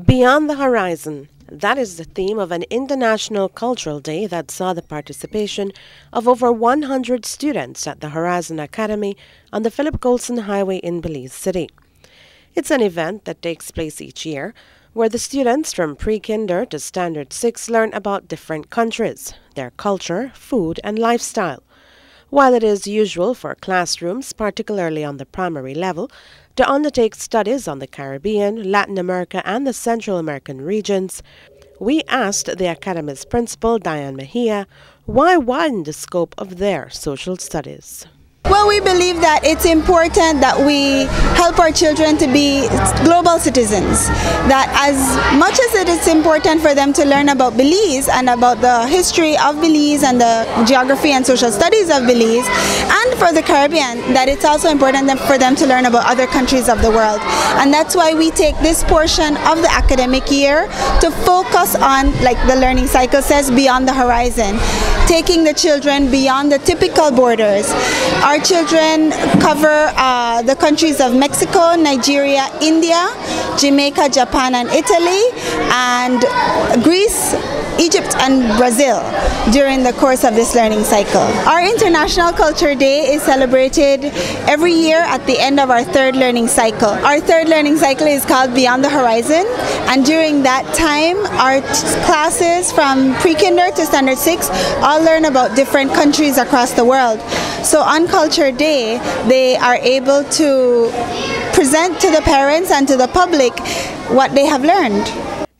Beyond the Horizon. That is the theme of an international cultural day that saw the participation of over 100 students at the Horizon Academy on the Philip Colson Highway in Belize City. It's an event that takes place each year where the students from pre-kinder to Standard 6 learn about different countries, their culture, food, and lifestyle. While it is usual for classrooms, particularly on the primary level, to undertake studies on the Caribbean, Latin America, and the Central American regions, we asked the Academy's principal, Diane Mejia, why widen the scope of their social studies. Well, we believe that it's important that we help our children to be global citizens. That as much as it is important for them to learn about Belize and about the history of Belize and the geography and social studies of Belize, and for the Caribbean, that it's also important for them to learn about other countries of the world. And that's why we take this portion of the academic year to focus on, like the learning cycle says, beyond the horizon, taking the children beyond the typical borders. Our children cover the countries of Mexico, Nigeria, India, Jamaica, Japan, and Italy, and Greece, Egypt, and Brazil during the course of this learning cycle. Our International Culture Day is celebrated every year at the end of our third learning cycle. Our third learning cycle is called Beyond the Horizon, and during that time, our classes from pre-kinder to Standard 6 all learn about different countries across the world. So on Culture Day, they are able to present to the parents and to the public what they have learned.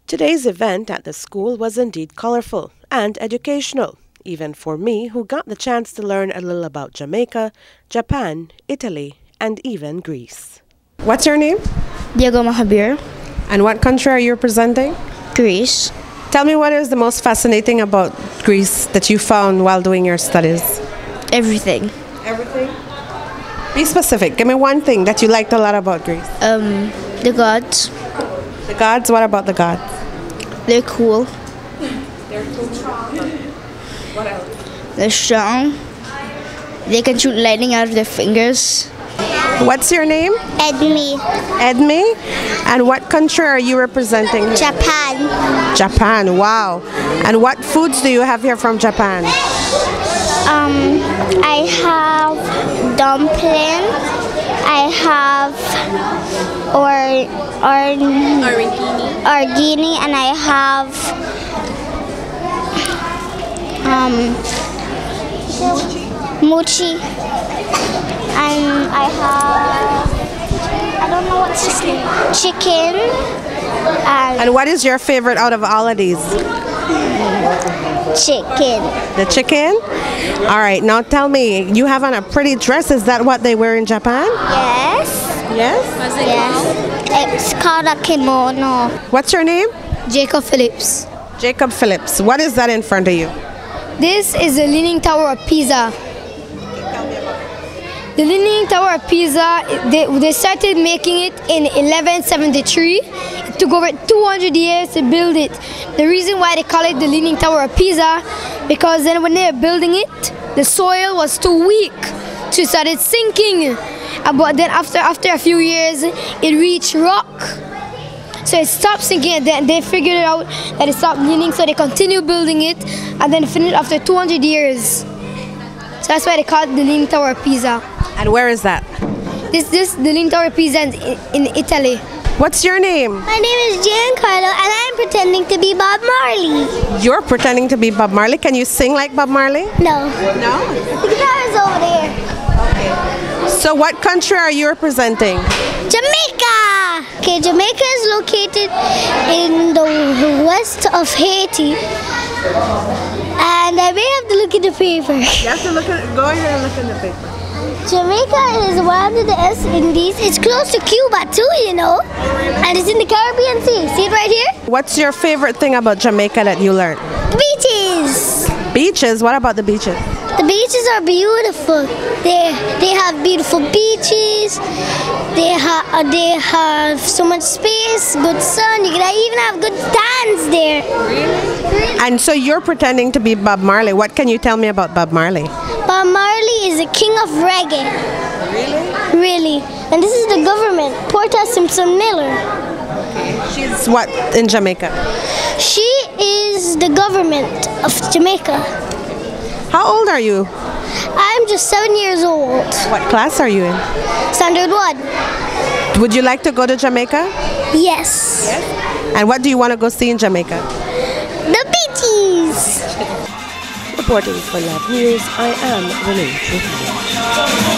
Today's event at the school was indeed colorful and educational, even for me who got the chance to learn a little about Jamaica, Japan, Italy, and even Greece. What's your name? Diego Mahabir. And what country are you representing? Greece. Tell me, what is the most fascinating about Greece that you found while doing your studies? Everything. Everything? Be specific. Give me one thing that you liked a lot about Greece. The gods. The gods? What about the gods? They're cool. They're too strong. What else? They're strong. They can shoot lightning out of their fingers. What's your name? Edme. Edme? And what country are you representing here? Japan. Japan, wow. And what foods do you have here from Japan? I have dumpling. I have origini, and I have mochi, and I have, I don't know what's this name, chicken. And what is your favorite out of all of these? Chicken. The chicken? All right, now tell me, you have on a pretty dress. Is that what they wear in Japan? Yes. Yes? Yes. It's called a kimono. What's your name? Jacob Phillips. Jacob Phillips. What is that in front of you? This is the Leaning Tower of Pisa. The Leaning Tower of Pisa, they started making it in 1173. It took over 200 years to build it. The reason why they call it the Leaning Tower of Pisa, because then when they were building it, the soil was too weak, so it started sinking. But then after a few years, it reached rock. So it stopped sinking, and then they figured out that it stopped leaning, so they continued building it, and then finished after 200 years. So that's why they call it the Leaning Tower of Pisa. And where is that? The Leaning Tower of Pisa in Italy. What's your name? My name is Giancarlo, and I'm pretending to be Bob Marley. You're pretending to be Bob Marley. Can you sing like Bob Marley? No. No? The guitar is over there. So what country are you representing? Jamaica! Okay, Jamaica is located in the west of Haiti. And I may have to look at the paper. You have to go ahead and look in the paper. Jamaica is one of the West Indies. It's close to Cuba too, you know. And it's in the Caribbean Sea. See it right here? What's your favorite thing about Jamaica that you learned? Beaches. Beaches? What about the beaches? The beaches are beautiful. They have beautiful beaches. They have so much space, good sun. You can even have good stands there. Really? And so you're pretending to be Bob Marley. What can you tell me about Bob Marley? Bob Marley is the king of reggae. Really? Really. And this is the government, Porta Simpson Miller. She's what in Jamaica? She is the government of Jamaica. How old are you? I'm just 7 years old. What class are you in? Standard 1. Would you like to go to Jamaica? Yes. And what do you want to go see in Jamaica? The beaches. Reporting for Love News, I am Renee Trujillo.